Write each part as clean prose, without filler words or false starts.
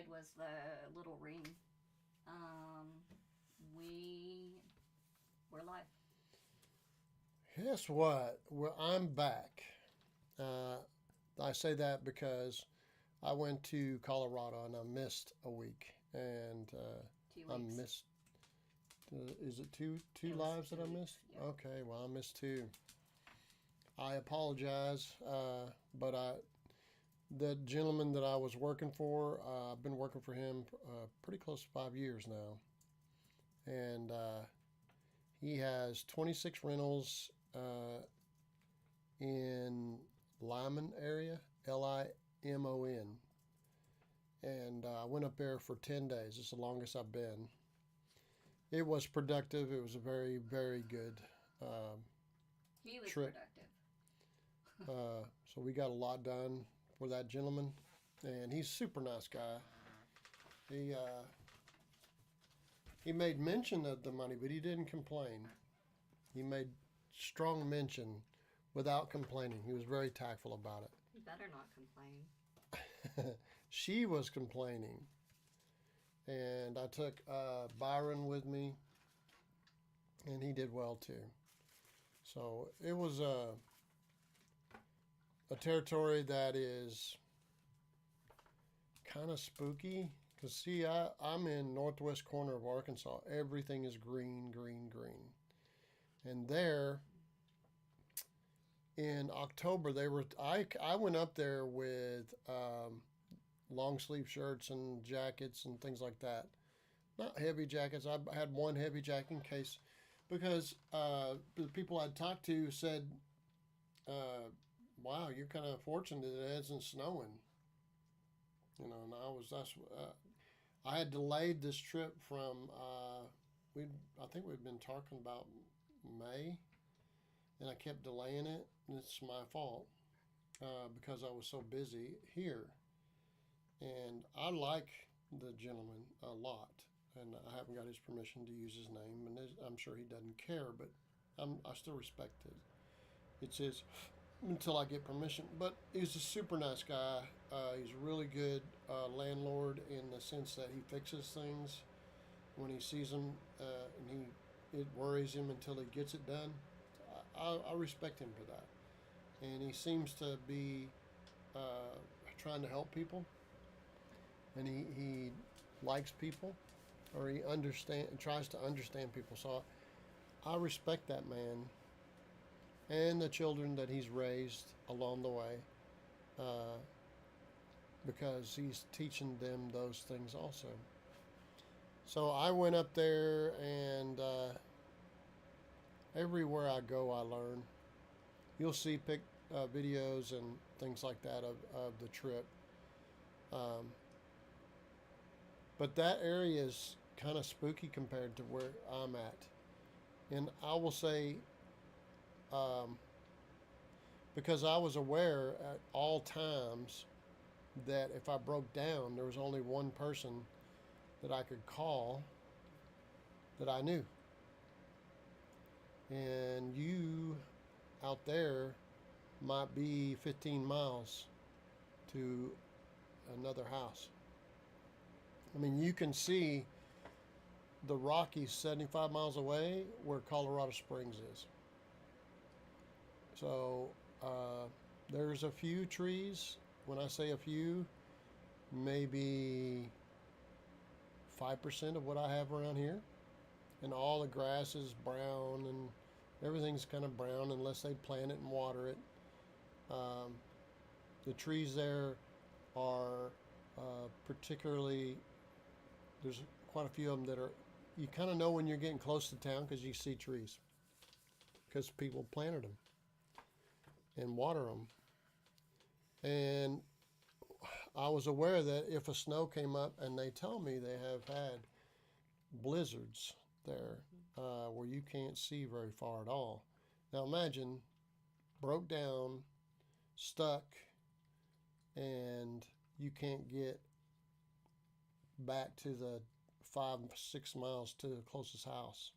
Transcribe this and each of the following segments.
did was the little ring. We're live. Guess what? Well, I'm back. Uh, I say that because I went to Colorado and I missed a week, and 2 I weeks. missed. Is it two It was lives that I 2 weeks. missed? Yeah. Okay, well I missed two. I apologize, but the gentleman that I was working for, I've been working for him pretty close to 5 years now, and he has 26 rentals in Lyman area, Limon, and I went up there for 10 days. It's the longest I've been. It was productive. It was a very, very good He was trip. productive. So we got a lot done for that gentleman, and he's a super nice guy. He uh, he made mention of the money, but he didn't complain. He made strong mention without complaining. He was very tactful about You better not complain. it. She was complaining, and I took Byron with me, and he did well too. So it was a territory that is kind of spooky. Because, see, I'm in northwest corner of Arkansas. Everything is green, green, green. And there, in October, I went up there with long sleeve shirts and jackets and things like that. Not heavy jackets. I had one heavy jacket in case, because the people I'd talked to said, "Wow, you're kind of fortunate that it isn't snowing." And I had delayed this trip from I think we'd been talking about May, and I kept delaying it. And it's my fault because I was so busy here, and I like the gentleman a lot, and I haven't got his permission to use his name, and I'm sure he doesn't care, but I still respect it. It's his until I get permission. But he's a super nice guy. He's a really good landlord in the sense that he fixes things when he sees them, and it worries him until he gets it done. I respect him for that, and he seems to be uh, trying to help people, and he likes people, or he tries to understand people. So I respect that man and the children that he's raised along the way, uh, because he's teaching them those things also. So I went up there, and everywhere I go, I learn. You'll see videos and things like that of the trip. Um, but that area is kind of spooky compared to where I'm at. And I will say, um, because I was aware at all times that if I broke down, there was only one person that I could call that I knew. And you out there might be 15 miles to another house. I mean, you can see the Rockies 75 miles away where Colorado Springs is. So there's a few trees. When I say a few, maybe 5% of what I have around here. And all the grass is brown, and everything's kind of brown unless they plant it and water it. Um, the trees there are particularly, there's quite a few of them that are, you kind of know when you're getting close to town because you see trees, because people planted them and water them. And I was aware that if a snow came up, and they tell me they have had blizzards there where you can't see very far at all. Now imagine broke down, stuck, and you can't get back to the 5-6 miles to the closest house.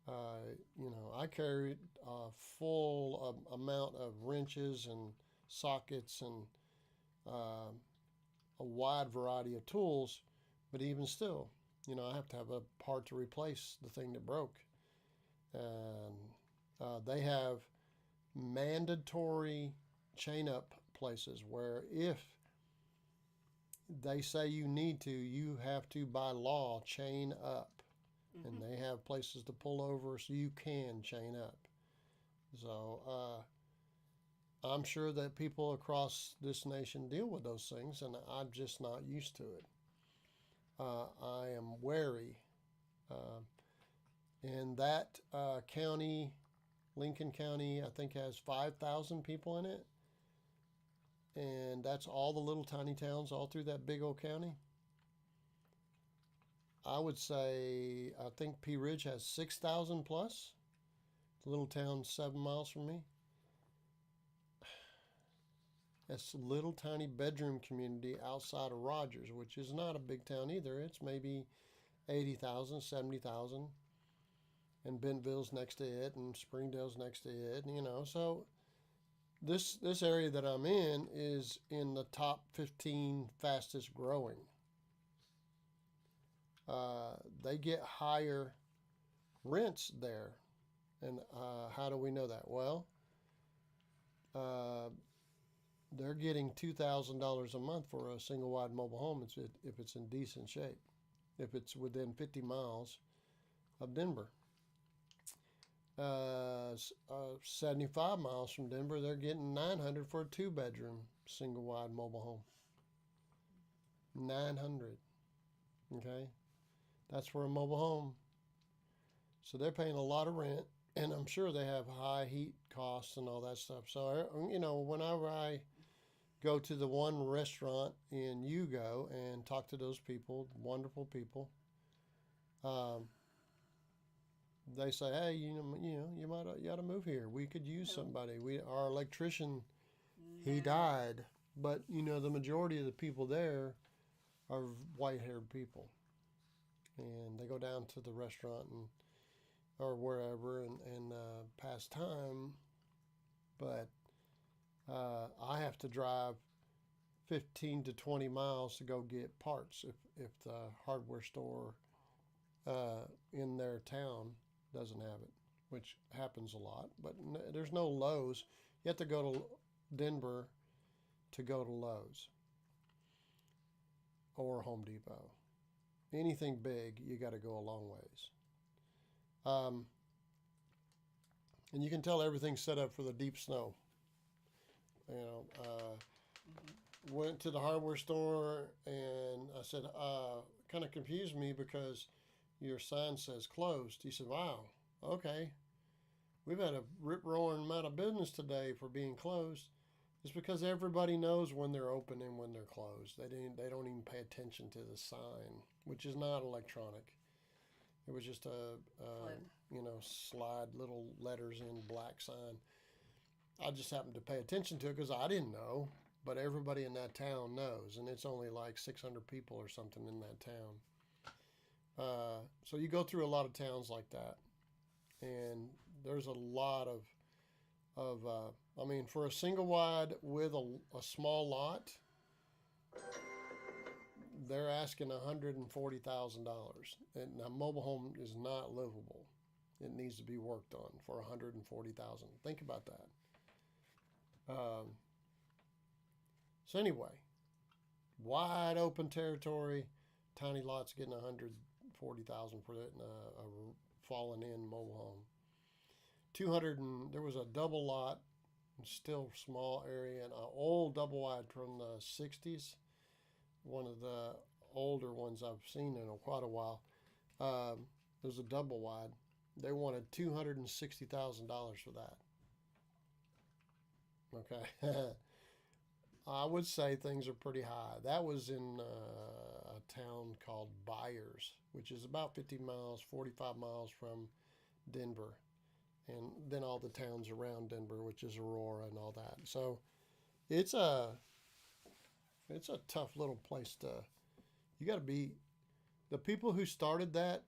I carried a full amount of wrenches and sockets and uh, a wide variety of tools, but even still, I have to have a part to replace the thing that broke. And they have mandatory chain up places where if they say you need to, you have to by law chain up. Mm-hmm. And they have places to pull over so you can chain up. So I'm sure that people across this nation deal with those things, and I'm just not used to it. I am wary. And that county, Lincoln County, I think has 5,000 people in it. And that's all the little tiny towns all through that big old county. I would say, I think Pea Ridge has 6,000 plus. The little town 7 miles from me. That's a little tiny bedroom community outside of Rogers, which is not a big town either. It's maybe 80,000, 70,000. And Bentonville's next to it, and Springdale's next to it, So this area that I'm in is in the top 15 fastest growing. They get higher rents there. And how do we know that? Well, they're getting $2,000 a month for a single-wide mobile home if it's in decent shape, if it's within 50 miles of Denver. 75 miles from Denver, they're getting $900 for a 2-bedroom single-wide mobile home. $900. Okay, that's for a mobile home. So they're paying a lot of rent, and I'm sure they have high heat costs and all that stuff. So whenever I go to the one restaurant in Hugo and talk to those people, wonderful people, they say, hey, you ought to move here. We could use somebody. Our electrician, he died, but the majority of the people there are white-haired people, and they go down to the restaurant or wherever and pass time. But I have to drive 15 to 20 miles to go get parts if the hardware store in their town doesn't have it, which happens a lot. But there's no Lowe's. You have to go to Denver to go to Lowe's or Home Depot. Anything big, you got to go a long ways. And you can tell everything's set up for the deep snow. Went to the hardware store and I said, kind of confused me because your sign says closed. He said, wow, okay. We've had a rip-roaring amount of business today for being closed. It's because everybody knows when they're open and when they're closed. They don't even pay attention to the sign, which is not electronic. It was just a slide little letters in black sign. I just happened to pay attention to it because I didn't know, but everybody in that town knows, and it's only like 600 people or something in that town. So you go through a lot of towns like that, and there's a lot of for a single wide with a small lot, they're asking $140,000, and a mobile home is not livable. It needs to be worked on for $140,000. Think about that. So anyway, wide open territory, tiny lots getting $140,000 for it in a fallen in mobile home. There was a double lot, still small area, and an old double wide from the 60s. One of the older ones I've seen in quite a while. There's a double wide. They wanted $260,000 for that. Okay. I would say things are pretty high. That was in a town called Byers, which is about 50 miles, 45 miles from Denver. And then all the towns around Denver, which is Aurora and all that. So it's a tough little place you got to be, the people who started that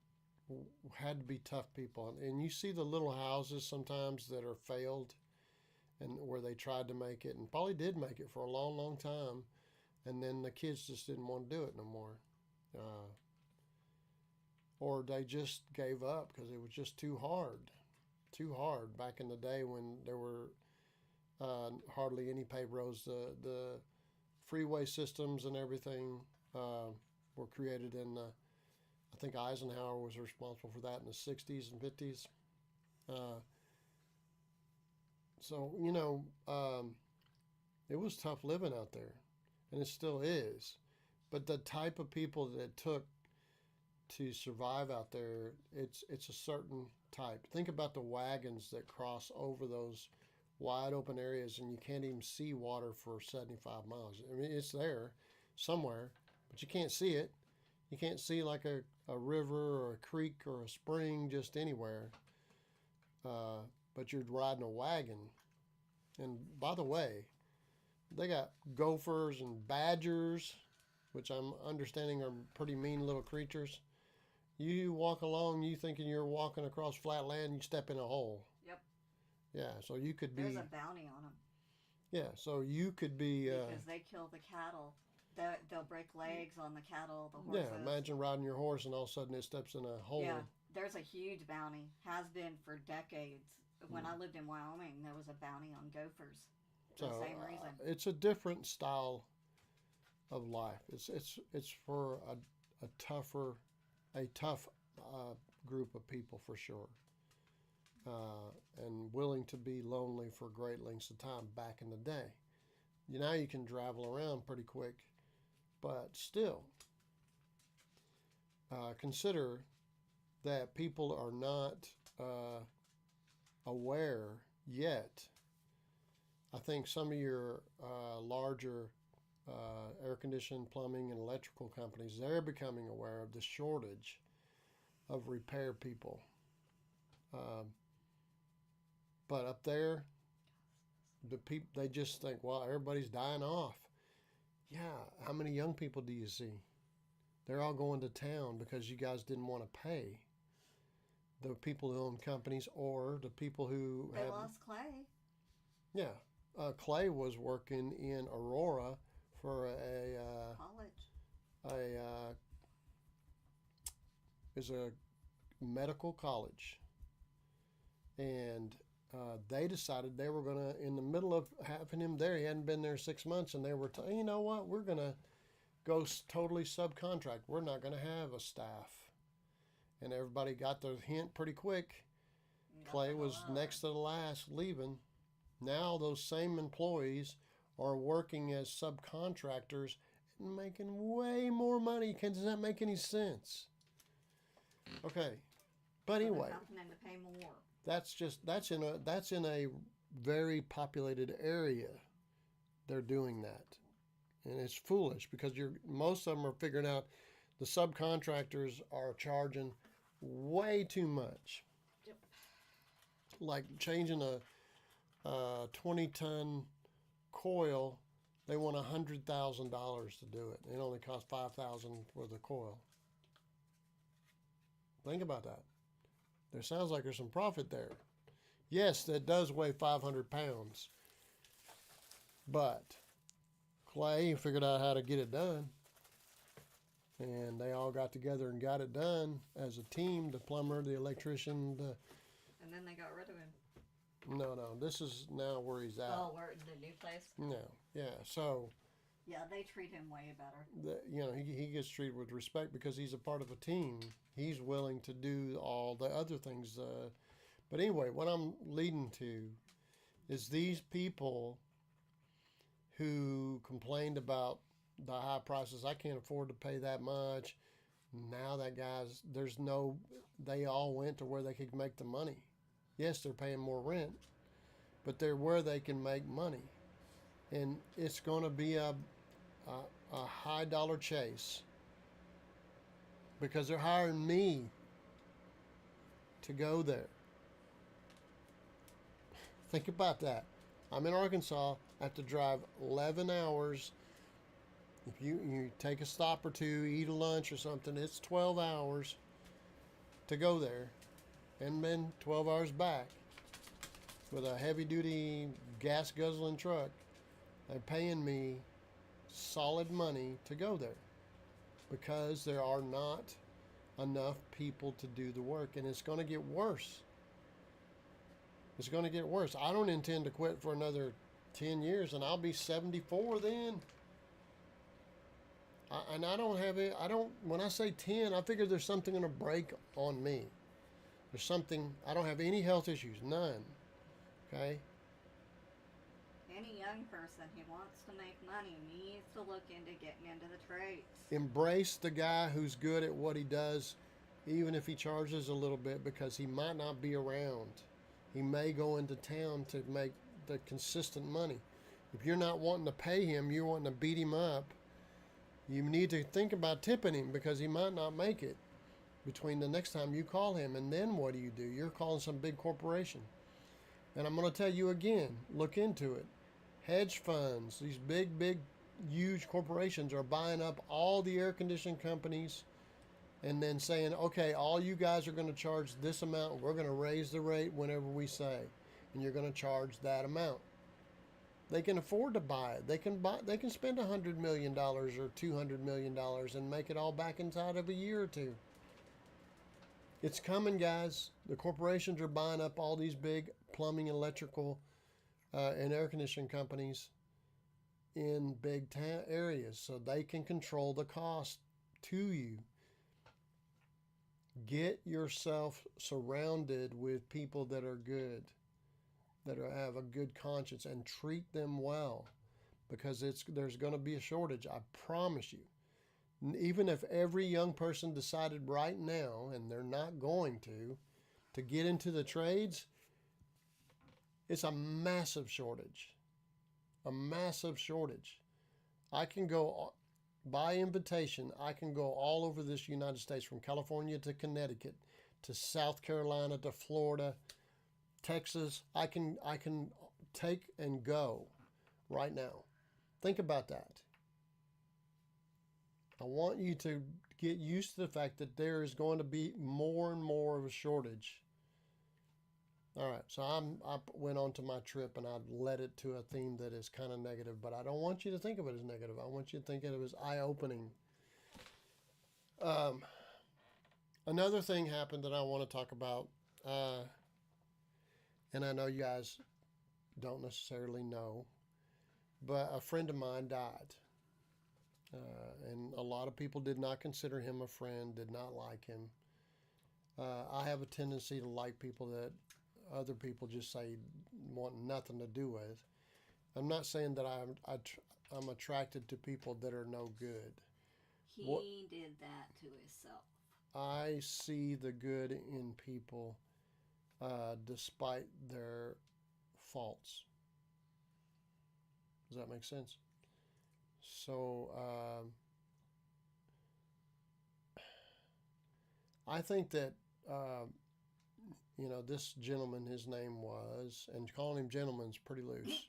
had to be tough people. And you see the little houses sometimes that are failed and where they tried to make it and probably did make it for a long, long time. and then the kids just didn't want to do it no more. Or they just gave up because it was just too hard. Too hard back in the day when there were hardly any paved roads. The freeway systems and everything were created in I think Eisenhower was responsible for that in the 60s and 50s. So, it was tough living out there, and it still is. But the type of people that it took to survive out there, it's a certain type. Think about the wagons that cross over those wide open areas, and you can't even see water for 75 miles. I mean, it's there somewhere, but you can't see it. You can't see like a river or a creek or a spring just anywhere. But you're riding a wagon. And by the way, they got gophers and badgers, which I'm understanding are pretty mean little creatures. You walk along, you thinking you're walking across flat land, you step in a hole. Yep. Yeah, so you could be... There's a bounty on them. Yeah, so you could be... because they kill the cattle. They'll break legs on the cattle, the horses. Yeah, imagine riding your horse and all of a sudden it steps in a hole. Yeah, there's a huge bounty. Has been for decades. When I lived in Wyoming, there was a bounty on gophers for the same reason. It's a different style of life. It's for a tough group of people for sure, and willing to be lonely for great lengths of time back in the day. Now you can travel around pretty quick, but still, consider that people are not aware yet. I think some of your larger air conditioning, plumbing, and electrical companies, they're becoming aware of the shortage of repair people. But up there, they just think, well, everybody's dying off. Yeah, how many young people do you see? They're all going to town because you guys didn't want to pay the people who own companies or the people who They lost Clay. Yeah. Clay was working in Aurora for college. Is a medical college. And they decided they were going to, in the middle of having him there, he hadn't been there 6 months, and they were you know what, we're going to go totally subcontract. We're not going to have a staff. And everybody got their hint pretty quick. Clay was next to the last leaving. Now those same employees are working as subcontractors and making way more money. Does that make any sense? Okay, but anyway, To pay more. that's in a very populated area. They're doing that, and it's foolish because most of them are figuring out the subcontractors are charging way too much. Yep. Like changing a 20-ton coil, they want $100,000 to do it. It only costs $5,000 for the coil. Think about that. There sounds like there's some profit there. Yes, that does weigh 500 pounds. But Clay figured out how to get it done. And they all got together and got it done as a team, the plumber, the electrician. And then they got rid of him. No, this is now where he's at. Oh, where the new place? No, yeah, so... Yeah, they treat him way better. He gets treated with respect because he's a part of a team. He's willing to do all the other things. But anyway, what I'm leading to is these people who complained about the high prices. I can't afford to pay that much. Now that they all went to where they could make the money. Yes, they're paying more rent, but they're where they can make money. And it's going to be a high dollar chase because they're hiring me to go there. Think about that. I'm in Arkansas. I have to drive 11 hours. If you take a stop or two, eat a lunch or something, it's 12 hours to go there and then 12 hours back with a heavy-duty gas-guzzling truck. They're paying me solid money to go there because there are not enough people to do the work, and it's going to get worse. It's going to get worse. I don't intend to quit for another 10 years, and I'll be 74 then. And I don't have it. When I say 10, I figure there's something going to break on me. There's something, I don't have any health issues, none. Okay? Any young person who wants to make money needs to look into getting into the trades. Embrace the guy who's good at what he does, even if he charges a little bit, because he might not be around. He may go into town to make the consistent money. If you're not wanting to pay him, you're wanting to beat him up, you need to think about tipping him because he might not make it between the next time you call him. And then what do? You're calling some big corporation. And I'm going to tell you again, look into it. Hedge funds, these big, huge corporations are buying up all the air conditioning companies and then saying, okay, all you guys are going to charge this amount. We're going to raise the rate whenever we say, and you're going to charge that amount. They can afford to buy it. They can spend $100 million or $200 million and make it all back inside of a year or two. It's coming, guys. The corporations are buying up all these big plumbing, electrical, and air conditioning companies in big areas so they can control the cost to you. Get yourself surrounded with people that are good, that have a good conscience, and treat them well, because there's going to be a shortage. I promise you. Even if every young person decided right now, and they're not going to get into the trades, it's a massive shortage. A massive shortage. I can go, by invitation, I can go all over this United States, from California to Connecticut, to South Carolina, to Florida, Texas. I can take and go right now. Think about that. I want you to get used to the fact that there is going to be more and more of a shortage. All right, so I went on to my trip and I led it to a theme that is kind of negative, but I don't want you to think of it as negative. I want you to think of it as eye-opening. Another thing happened that I want to talk about, and I know you guys don't necessarily know, but a friend of mine died. And a lot of people did not consider him a friend, did not like him. I have a tendency to like people that other people just say want nothing to do with. I'm not saying that I'm attracted to people that are no good. He did that to himself. I see the good in people despite their faults. Does that make sense? So I think that this gentleman, his name was, and calling him gentleman's pretty loose.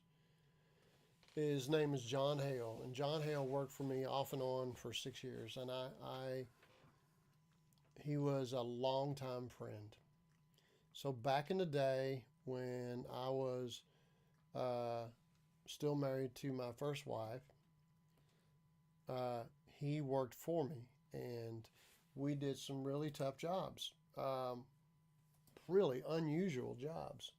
His name is John Hale, and John Hale worked for me off and on for 6 years, and he was a longtime friend. So back in the day when I was still married to my first wife, he worked for me, and we did some really tough jobs, really unusual jobs.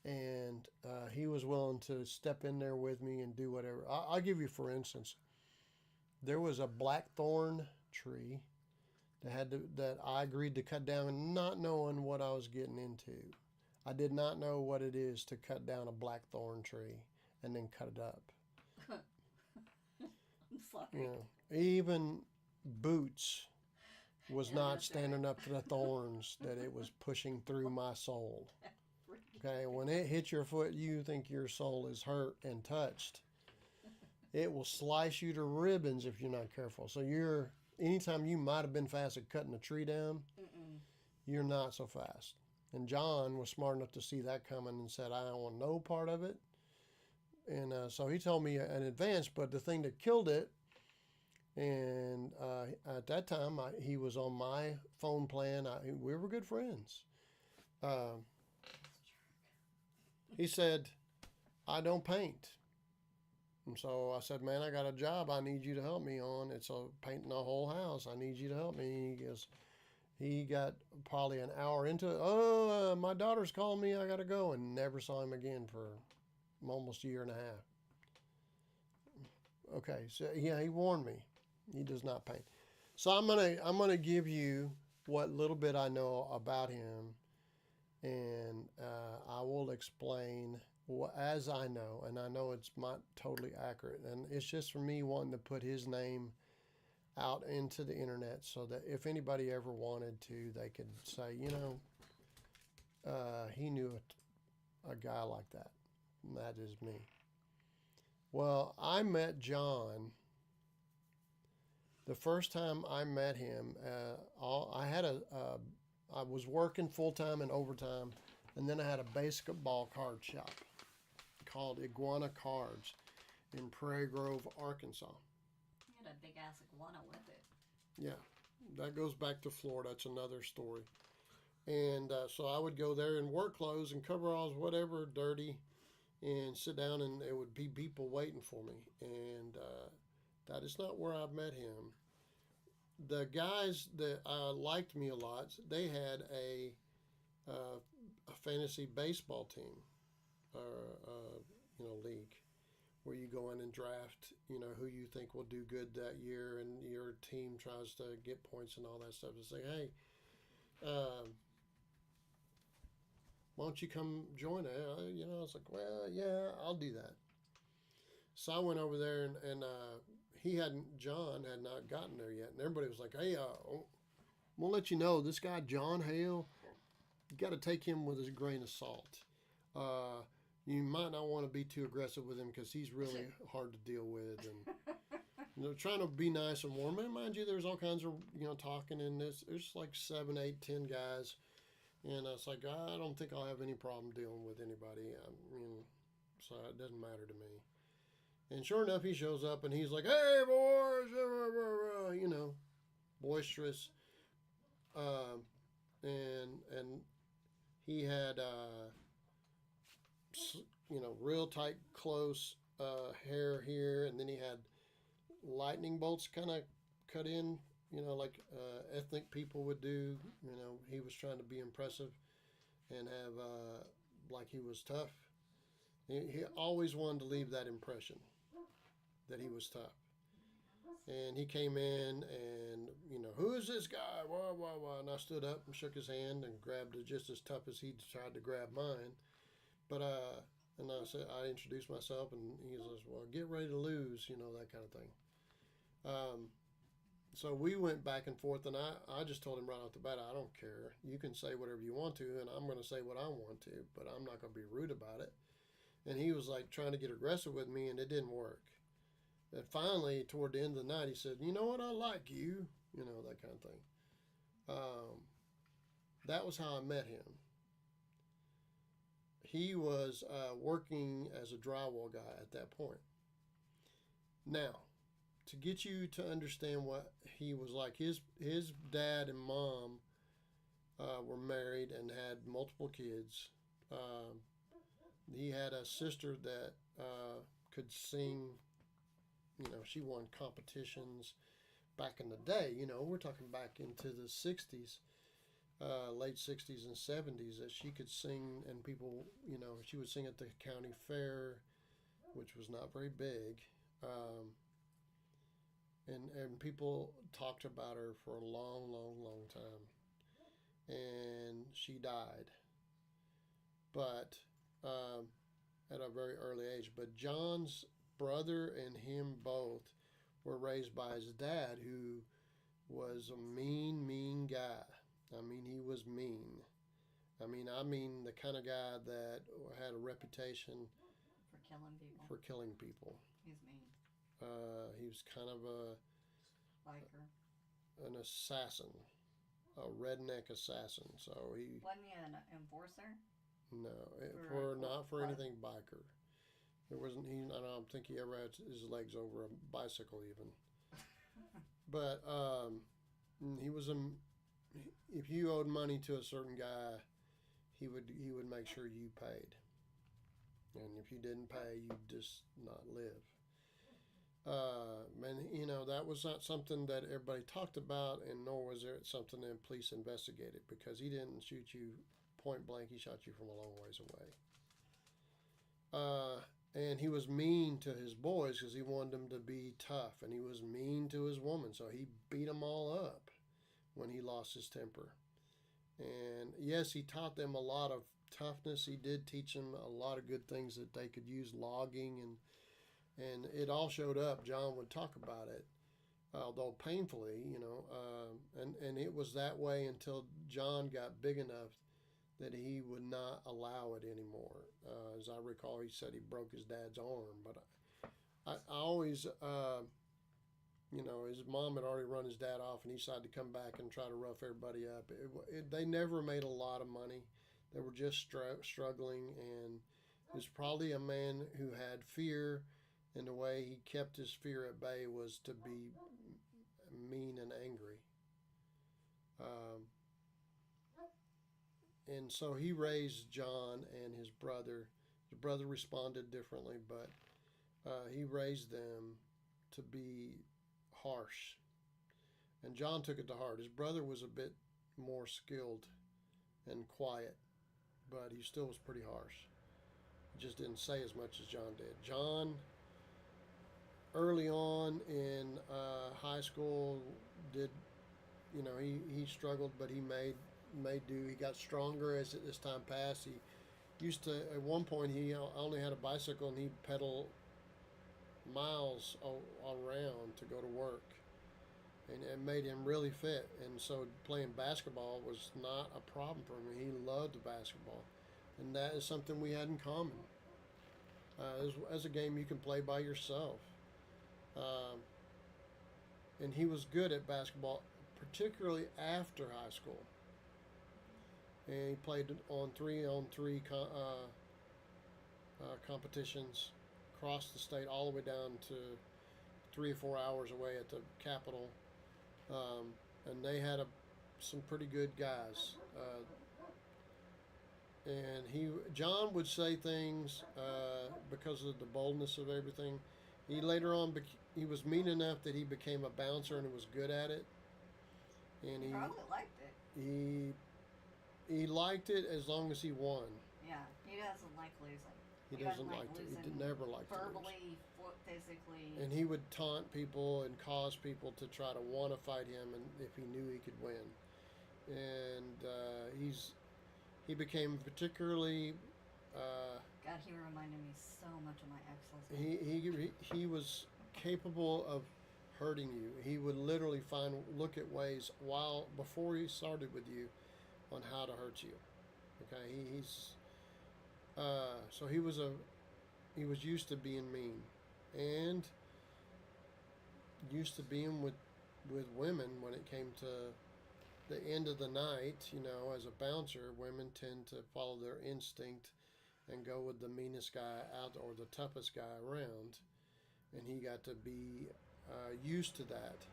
And he was willing to step in there with me and do whatever. I'll give you, for instance, there was a blackthorn tree that I agreed to cut down, not knowing what I was getting into. I did not know what it is to cut down a blackthorn tree and then cut it up. I'm sorry. You know, even Boots was not standing up to the thorns that it was pushing through my soul. Okay, when it hits your foot, you think your soul is hurt and touched. It will slice you to ribbons if you're not careful. So anytime you might have been fast at cutting a tree down, you're not so fast. And John was smart enough to see that coming and said, I don't want no part of it. And so he told me in advance, but the thing that killed it, and at that time, he was on my phone plan. We were good friends. He said, I don't paint. And so I said, man, I got a job I need you to help me on. It's painting a whole house. I need you to help me. He got probably an hour into it. Oh, my daughter's calling me. I got to go. And never saw him again for almost a year and a half. Okay, so yeah, he warned me. He does not paint. So I'm gonna give you what little bit I know about him, and I will explain as I know, and I know it's not totally accurate, and it's just for me wanting to put his name out into the internet so that if anybody ever wanted to, they could say, he knew a guy like that, and that is me. Well, I met John. The first time I met him, I was working full time and overtime, and then I had a basketball card shop called Iguana Cards in Prairie Grove, Arkansas. You had a big ass iguana with it. Yeah, that goes back to Florida. That's another story. And so I would go there in work clothes and coveralls, whatever, dirty, and sit down, and there would be people waiting for me. And that is not where I met him. The guys that liked me a lot, they had a fantasy baseball team, league, where you go in and draft, who you think will do good that year, and your team tries to get points and all that stuff. And say, hey, why don't you come join it? I was like, well, yeah, I'll do that. So I went over there, and John had not gotten there yet. And everybody was like, hey, we'll let you know, this guy, John Hale, you got to take him with a grain of salt. You might not want to be too aggressive with him because he's really hard to deal with. And trying to be nice and warm. And mind you, there's all kinds of, talking in this. There's like 7, 8, 10 guys. And I was like, I don't think I'll have any problem dealing with anybody. So it doesn't matter to me. And sure enough, he shows up and he's like, hey, boys, boisterous. And he had, real tight, close hair here. And then he had lightning bolts kind of cut in, like ethnic people would do. He was trying to be impressive and have, like he was tough. He always wanted to leave that impression that he was tough. And he came in and, who is this guy? Wah, wah, wah. And I stood up and shook his hand and grabbed it just as tough as he tried to grab mine. But, and I introduced myself, and he says, well, get ready to lose, that kind of thing. So we went back and forth, and I just told him right off the bat, I don't care. You can say whatever you want to, and I'm going to say what I want to, but I'm not going to be rude about it. And he was like trying to get aggressive with me, and it didn't work. And finally, toward the end of the night, he said, you know what, I like you, that kind of thing. That was how I met him. He was working as a drywall guy at that point. Now, to get you to understand what he was like, his dad and mom were married and had multiple kids. He had a sister that could sing. She won competitions back in the day. We're talking back into the 60s, late 60s and 70s, that she could sing, and people, she would sing at the county fair, which was not very big. And people talked about her for a long, long, long time. And she died. But at a very early age. But John's brother and him both were raised by his dad, who was a mean guy. I mean, he was mean. I mean the kind of guy that had a reputation for killing people. He's mean. He was kind of an assassin, a redneck assassin. So he wasn't he an enforcer? No, not for anything biker. There wasn't. I don't think he ever had his legs over a bicycle even. But he was if you owed money to a certain guy, he would make sure you paid. And if you didn't pay, you'd just not live. And that was not something that everybody talked about, and nor was it something that police investigated, because he didn't shoot you point blank. He shot you from a long ways away. And he was mean to his boys because he wanted them to be tough, and he was mean to his woman, so he beat them all up when he lost his temper. And yes, he taught them a lot of toughness. He did teach them a lot of good things that they could use, logging, and it all showed up. John would talk about it, although painfully, and it was that way until John got big enough that he would not allow it anymore. As I recall, he said he broke his dad's arm, but I always, his mom had already run his dad off, and he decided to come back and try to rough everybody up. They never made a lot of money. They were just struggling, and he was probably a man who had fear, and the way he kept his fear at bay was to be mean and angry. And so he raised John and his brother. His brother responded differently, but he raised them to be harsh. And John took it to heart. His brother was a bit more skilled and quiet, but he still was pretty harsh. He just didn't say as much as John did. John, early on in high school, did, he struggled, but he made do. He got stronger as time passed. He used to, at one point, he only had a bicycle, and he'd pedal miles around to go to work, and it made him really fit. And so playing basketball was not a problem for him. He loved basketball, and that is something we had in common. As a game you can play by yourself, and he was good at basketball, particularly after high school. And he played on 3-on-3 competitions across the state, all the way down to 3 or 4 hours away at the Capitol. And they had some pretty good guys. And John would say things because of the boldness of everything. He later on he was mean enough that he became a bouncer, and he was good at it. And he probably liked it. He liked it as long as he won. Yeah, he doesn't like losing. He doesn't like to. He never liked verbally, to lose. Physically. And he would taunt people and cause people to try to want to fight him, and if he knew he could win. And he became particularly. God, he reminded me so much of my ex-husband. He was capable of hurting you. He would literally look at ways before he started with you on how to hurt you. Okay, so he was used to being mean, and used to being with women when it came to the end of the night. As a bouncer, women tend to follow their instinct and go with the meanest guy out or the toughest guy around, and he got to be used to that.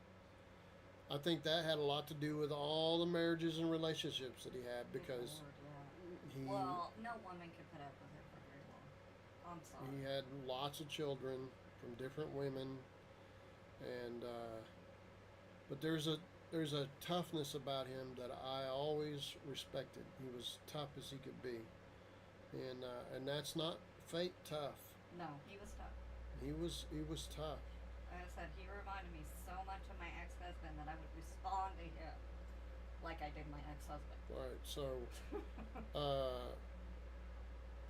I think that had a lot to do with all the marriages and relationships that he had, because well, no woman could put up with it for very long. I'm sorry. He had lots of children from different women, and but there's a toughness about him that I always respected. He was tough as he could be, and that's not fake tough. No, he was tough. He was tough. Like I said, he reminded me so much of my ex-husband that I would respond to him like I did my ex-husband. Right. So,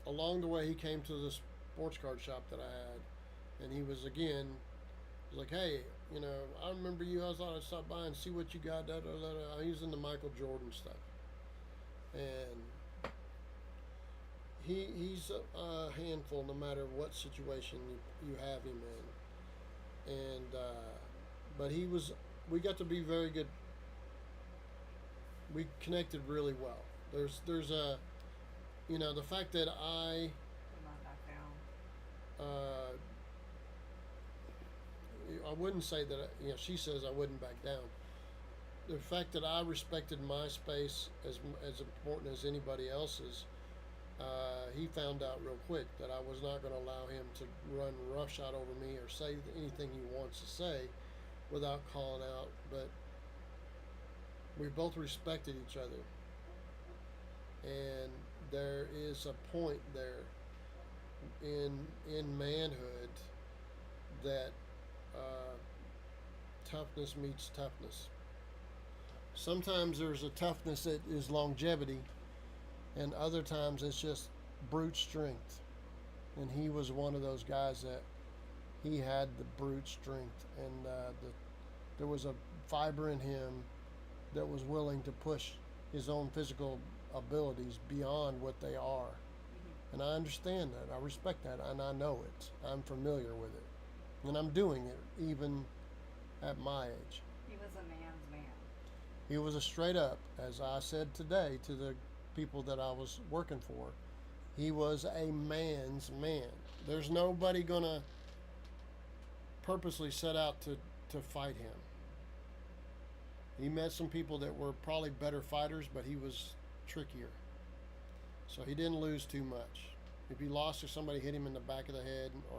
along the way, he came to the sports card shop that I had, and he was like, "Hey, I remember you. I thought I'd stop by and see what you got." I was into Michael Jordan stuff, and he's a handful no matter what situation you have him in. And but we got to be very good. We connected really well. There's a, the fact that I wouldn't say that, she says I wouldn't back down. The fact that I respected my space as important as anybody else's he found out real quick that I was not going to allow him to run roughshod over me or say anything he wants to say without calling out. But we both respected each other, and there is a point there in manhood that uh, toughness meets toughness. Sometimes there's a toughness that is longevity, and other times it's just brute strength. And he was one of those guys that he had the brute strength, and there was a fiber in him that was willing to push his own physical abilities beyond what they are. And I understand that. I respect that, and I know it. I'm familiar with it, and I'm doing it even at my age. He was a man's man. He was a straight up, as I said today to the people that I was working for, he was a man's man. There's nobody gonna purposely set out to fight him. He met some people that were probably better fighters, but he was trickier. So he didn't lose too much. If he lost or somebody hit him in the back of the head or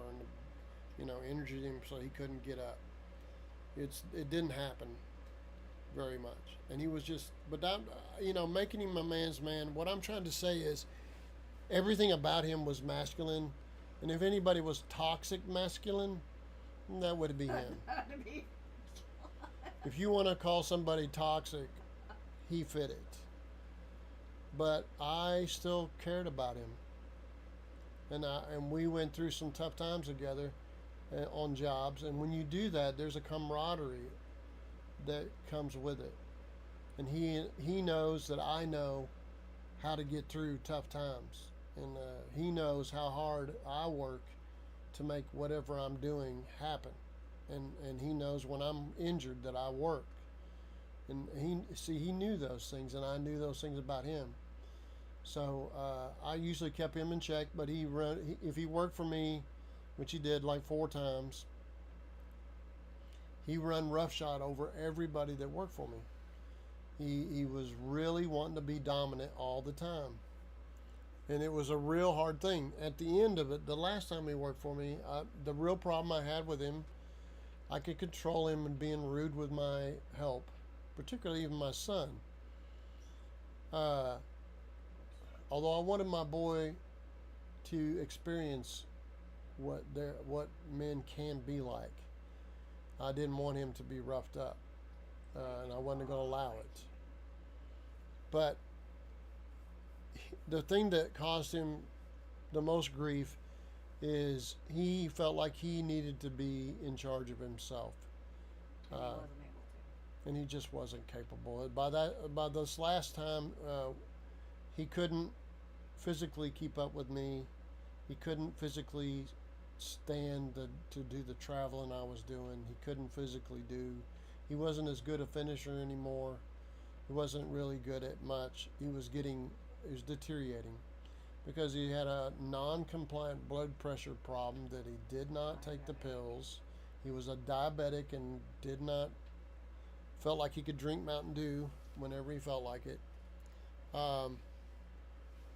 in the, injured him so he couldn't get up, it didn't happen very much. And he was just, but that, making him a man's man. What I'm trying to say is, everything about him was masculine, and if anybody was toxic masculine, that would be him. If you want to call somebody toxic, he fit it. But I still cared about him, and we went through some tough times together on jobs. And when you do that, there's a camaraderie that comes with it. And he knows that I know how to get through tough times, and he knows how hard I work to make whatever I'm doing happen. And he knows when I'm injured that I work. And he knew those things, and I knew those things about him. So I usually kept him in check, but if he worked for me, which he did like 4 times, he run roughshod over everybody that worked for me. He was really wanting to be dominant all the time. And it was a real hard thing. At the end of it, the last time he worked for me, the real problem I had with him, I could control him and being rude with my help, particularly even my son. Although I wanted my boy to experience what men can be like, I didn't want him to be roughed up, and I wasn't going to allow it. But the thing that caused him the most grief is he felt like he needed to be in charge of himself. He wasn't able to. And he just wasn't capable. By this last time, he couldn't physically keep up with me. He couldn't physically stand to do the traveling I was doing. He couldn't physically do. He wasn't as good a finisher anymore. He wasn't really good at much. He was deteriorating because he had a non-compliant blood pressure problem that he did not take the pills. He was a diabetic and felt like he could drink Mountain Dew whenever he felt like it.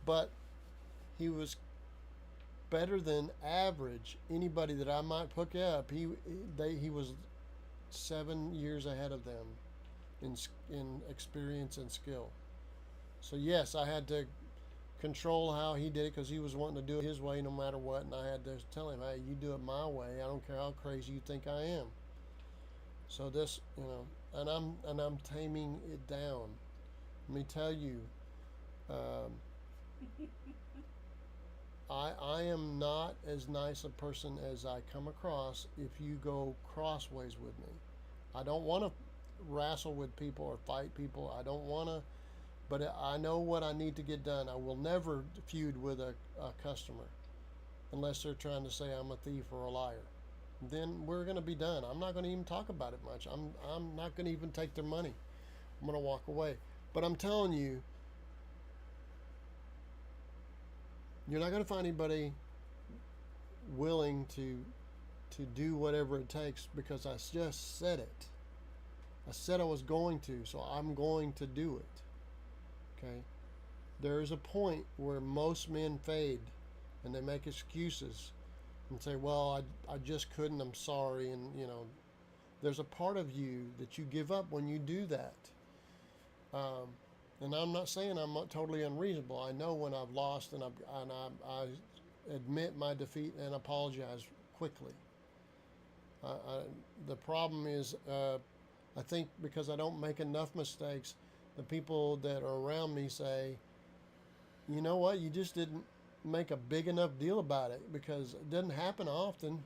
But he was better than average. Anybody that I might pick up, he was 7 years ahead of them in experience and skill. So yes, I had to control how he did it because he was wanting to do it his way no matter what, and I had to tell him, hey, you do it my way. I don't care how crazy you think I am. So this, and I'm taming it down. Let me tell you, I am not as nice a person as I come across if you go crossways with me. I don't want to wrestle with people or fight people. I don't want to, but I know what I need to get done. I will never feud with a customer unless they're trying to say I'm a thief or a liar. Then we're going to be done. I'm not going to even talk about it much. I'm not going to even take their money. I'm going to walk away. But I'm telling you, you're not going to find anybody willing to do whatever it takes because I just said it. I said I was going to, so I'm going to do it. Okay? there is a point where most men fade and they make excuses and say, well, I just couldn't, I'm sorry. And, there's a part of you that you give up when you do that. And I'm not saying I'm not totally unreasonable. I know when I've lost, and I admit my defeat and apologize quickly. The problem is, I think because I don't make enough mistakes, the people that are around me say, you know what, you just didn't make a big enough deal about it, because it doesn't happen often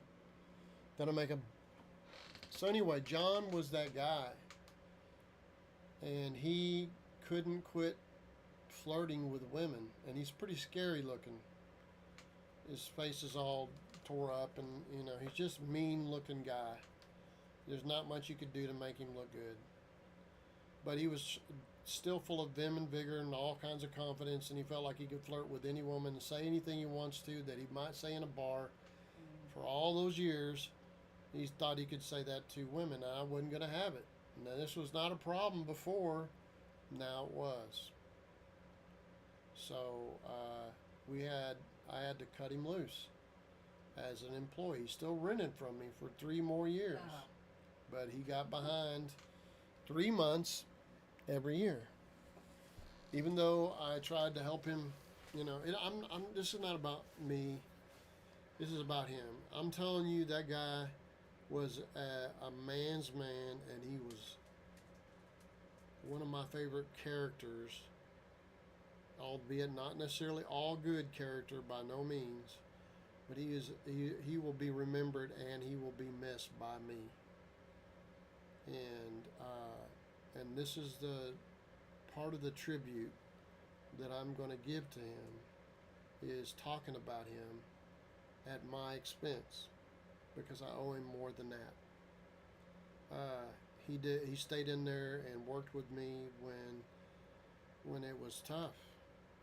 that I make a... So anyway, John was that guy, and he couldn't quit flirting with women, and he's pretty scary looking. His face is all tore up, and he's just a mean looking guy. There's not much you could do to make him look good, but he was still full of vim and vigor and all kinds of confidence, and he felt like he could flirt with any woman and say anything he wants to that he might say in a bar. For all those years, he thought he could say that to women. I wasn't going to have it. Now, this was not a problem before. Now it was. So I had to cut him loose as an employee. He still rented from me for 3 more years. But he got behind 3 months every year. Even though I tried to help him, this is not about me. This is about him. I'm telling you, that guy was a man's man, and he was one of my favorite characters, albeit not necessarily all good character by no means, but he will be remembered, and he will be missed by me. And this is the part of the tribute that I'm going to give to him, is talking about him at my expense, because I owe him more than that. He stayed in there and worked with me when it was tough.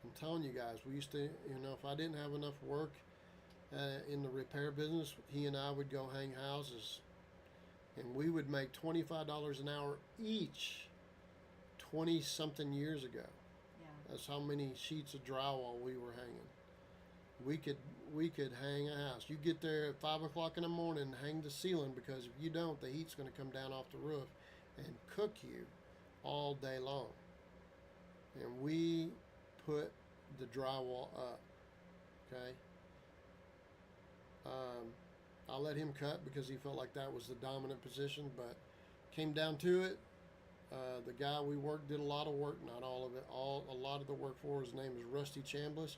I'm telling you guys, we used to, if I didn't have enough work in the repair business, he and I would go hang houses, and we would make $25 an hour each 20 something years ago. Yeah. That's how many sheets of drywall we were hanging. We could hang a house. You get there at 5 o'clock in the morning and hang the ceiling, because if you don't, the heat's going to come down off the roof and cook you all day long. And we put the drywall up. Okay. I let him cut because he felt like that was the dominant position, but came down to it. The guy we worked did a lot of work, not all of it. A lot of the work for his name is Rusty Chambliss.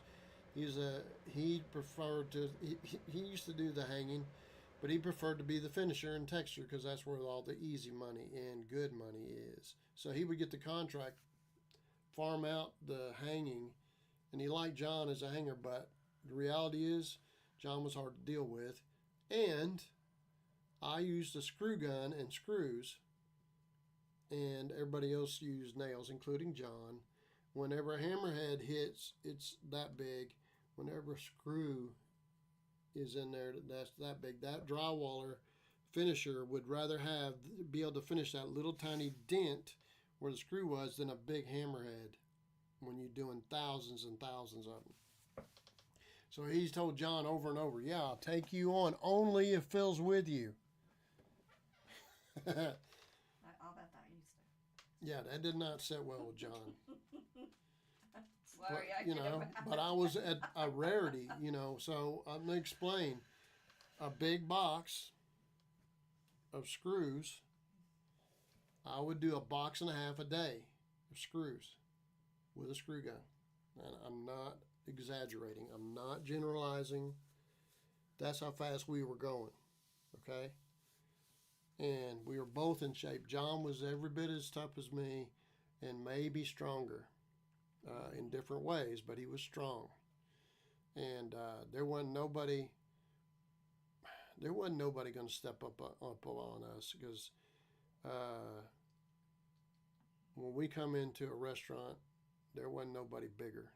He used to do the hanging, but he preferred to be the finisher and texture, because that's where all the easy money and good money is. So he would get the contract, farm out the hanging, and he liked John as a hanger, but the reality is John was hard to deal with, and I used a screw gun and screws, and everybody else used nails, including John. Whenever a hammerhead hits, it's that big. Whenever a screw is in there, that's that big. That drywaller finisher would rather be able to finish that little tiny dent where the screw was than a big hammerhead when you're doing thousands and thousands of them. So he's told John over and over, yeah, I'll take you on only if Phil's with you. I'll bet that used to. Yeah, that did not sit well with John. Sorry, But I was at a rarity, so I'm going to explain. A big box of screws, I would do 1.5 boxes a day of screws with a screw gun. And I'm not exaggerating. I'm not generalizing. That's how fast we were going, okay? And we were both in shape. John was every bit as tough as me and maybe stronger. In different ways, but he was strong, and there wasn't nobody going to step up on us, because when we come into a restaurant, there wasn't nobody bigger.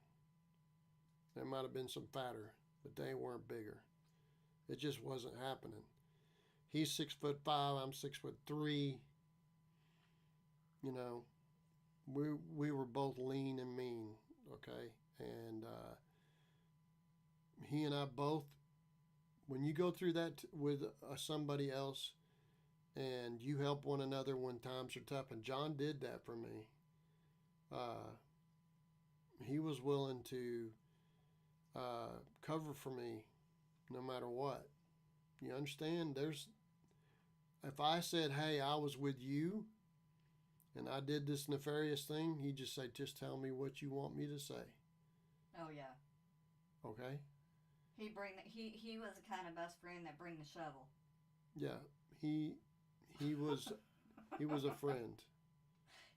There might have been some fatter, but they weren't bigger. It just wasn't happening. He's 6'5", I'm 6'3". We were both lean and mean, okay? And he and I both, when you go through that with somebody else and you help one another when times are tough, and John did that for me. He was willing to cover for me no matter what. You understand? If I said, hey, I was with you and I did this nefarious thing, he'd just say, just tell me what you want me to say. Oh, yeah. Okay? He was the kind of best friend that bring the shovel. Yeah, he was a friend.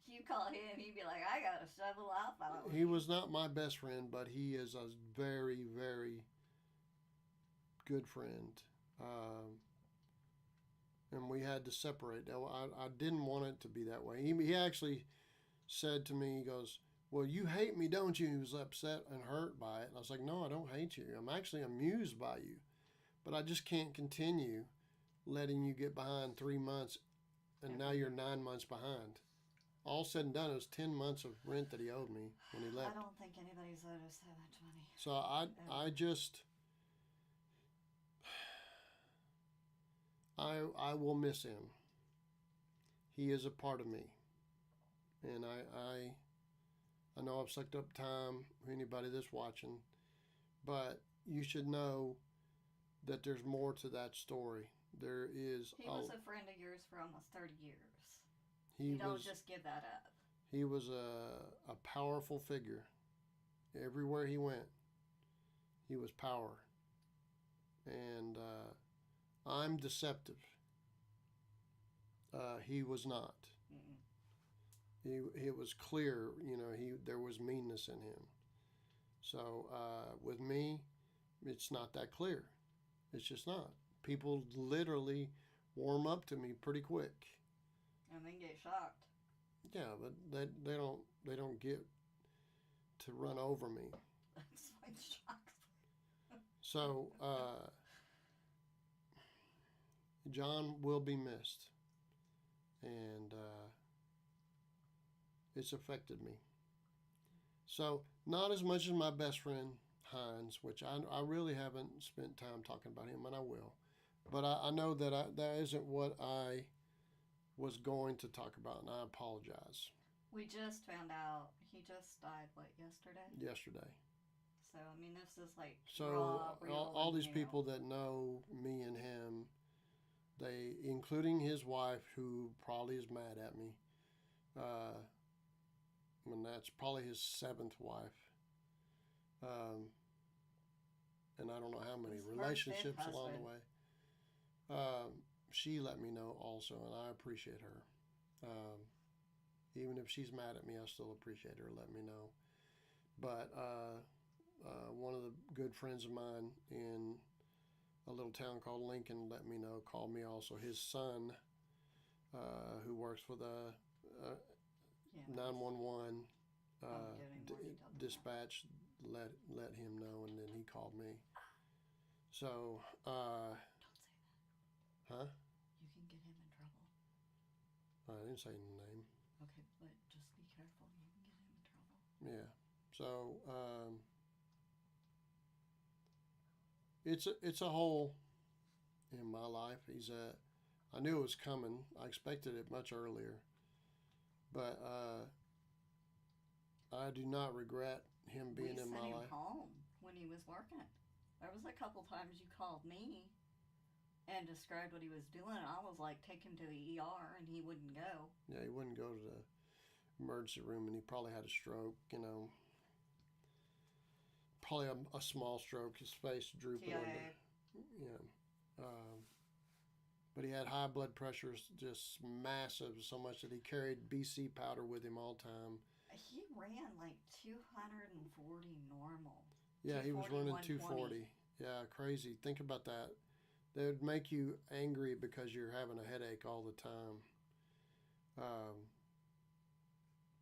You call him, he'd be like, I got a shovel, I'll follow He was not my best friend, but he is a very, very good friend. And we had to separate. I didn't want it to be that way. He actually said to me, he goes, well, you hate me, don't you? He was upset and hurt by it. And I was like, no, I don't hate you. I'm actually amused by you. But I just can't continue letting you get behind 3 months, and now you're 9 months behind. All said and done, it was 10 months of rent that he owed me when he left. I don't think anybody's owed us that much money. So I just, I will miss him. He is a part of me. And I know I've sucked up time for anybody that's watching, but you should know that there's more to that story. There is. He was a friend of yours for almost 30 years. You don't just give that up. He was a powerful figure. Everywhere he went, he was power. And I'm deceptive. He was not. It was clear, there was meanness in him. So with me, it's not that clear. It's just not. People literally warm up to me pretty quick. And then get shocked. Yeah, but they don't get to run over me. That's like shocked. So John will be missed, and it's affected me. So not as much as my best friend Hines, which I really haven't spent time talking about him, and I will. But I know that that isn't what I was going to talk about, and I apologize. We just found out he just died, yesterday? Yesterday. So, I mean, this is so raw, all these people that know me and him, they, including his wife, who probably is mad at me, and that's probably his 7th wife, and I don't know how many relationships along the way. She let me know also, and I appreciate her. Even if she's mad at me, I still appreciate her letting me know. But one of the good friends of mine in a little town called Lincoln let me know, called me also. His son, who works for the 911 dispatch, let him know, and then he called me. So, don't say that. Huh? You can get him in trouble. I didn't say the name. Okay, but just be careful. You can get him in trouble. Yeah. So it's a hole in my life. I knew it was coming. I expected it much earlier, but I do not regret him being in my life. We sent him home when he was working. There was a couple times you called me and described what he was doing, and I was like, take him to the ER, and he wouldn't go. Yeah, he wouldn't go to the emergency room, and he probably had a stroke, probably a small stroke, his face drooping under. But he had high blood pressure, just massive, so much that he carried BC powder with him all the time. He ran 240 normal. Yeah, he was running 240. Yeah, crazy. Think about that. They would make you angry because you're having a headache all the time.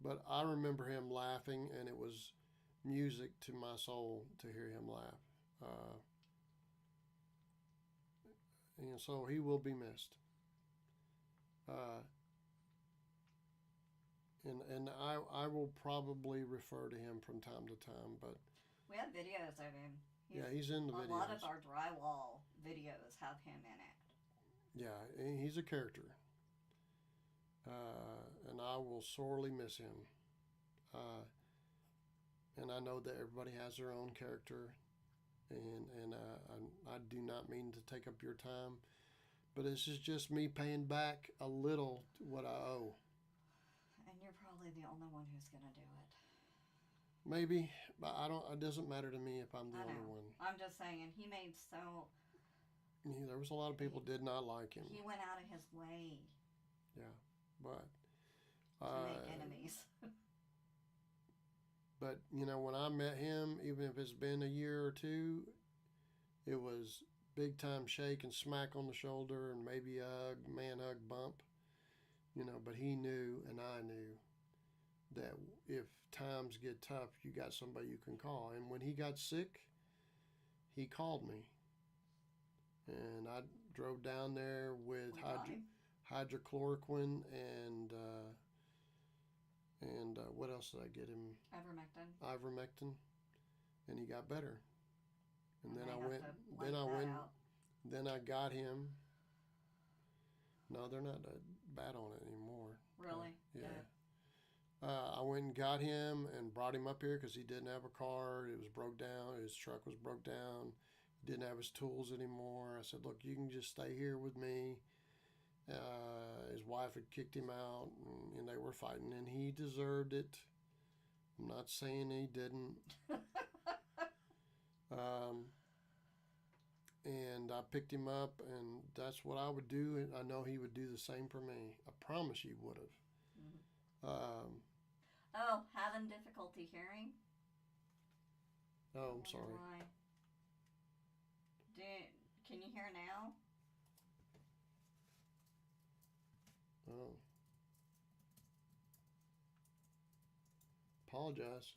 But I remember him laughing, and it was music to my soul to hear him laugh. And so he will be missed. and I will probably refer to him from time to time, but We have videos of him. he's in the videos. A lot of our drywall videos have him in it. Yeah, he's a character, and I will sorely miss him. And I know that everybody has their own character, and I do not mean to take up your time, but this is just me paying back a little to what I owe. And you're probably the only one who's gonna do it. Maybe, but I don't. It doesn't matter to me if I'm the I only know. one. I'm just saying, he made so. There was a lot of people did not like him. He went out of his way. Yeah, but to make enemies. But when I met him, even if it's been a year or two, it was big time shake and smack on the shoulder and maybe a man hug bump. But he knew and I knew that if times get tough, you got somebody you can call. And when he got sick, he called me. And I drove down there with hydrochloroquine and what else did I get him? Ivermectin, and he got better. And then I went. Then I got him. No, they're not bad on it anymore. Really? Yeah. I went and got him and brought him up here because he didn't have a car. It was broke down. His truck was broke down. He didn't have his tools anymore. I said, look, you can just stay here with me. His wife had kicked him out, and they were fighting, and he deserved it. I'm not saying he didn't. And I picked him up, and that's what I would do, and I know he would do the same for me. I promise he would have. Mm-hmm. Having difficulty hearing? Oh, I'm sorry. Why? Can you hear now? Oh. Apologize.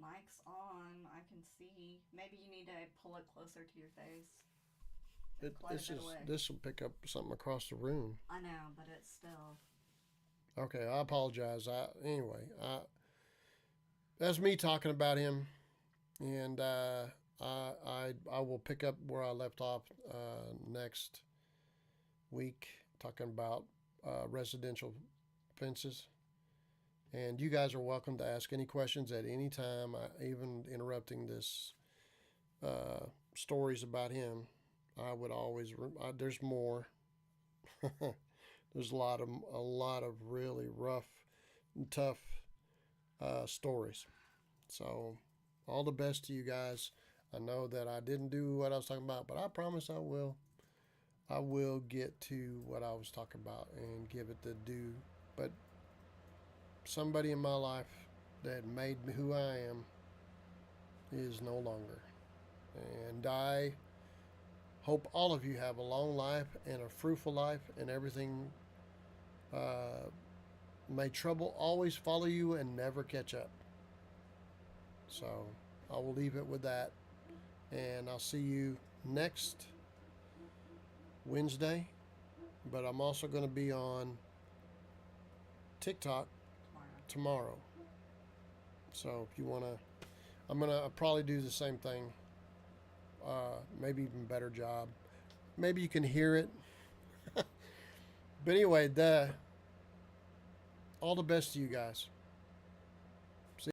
Mic's on. I can see. Maybe you need to pull it closer to your face. This will pick up something across the room. I know, but it's still. Okay, I apologize. That's me talking about him, and I will pick up where I left off next week, talking about residential fences. And you guys are welcome to ask any questions at any time, even interrupting this stories about him. I would always, there's more. There's a lot of really rough and tough stories. So all the best to you guys. I know that I didn't do what I was talking about, but I promise I will. I will get to what I was talking about and give it the due. But somebody in my life that made me who I am is no longer. And I hope all of you have a long life and a fruitful life, and everything. May trouble always follow you and never catch up. So I will leave it with that. And I'll see you next Wednesday. But I'm also going to be on TikTok tomorrow. So if you want to, I'm going to probably do the same thing. Maybe even better job. Maybe you can hear it. But anyway, all the best to you guys.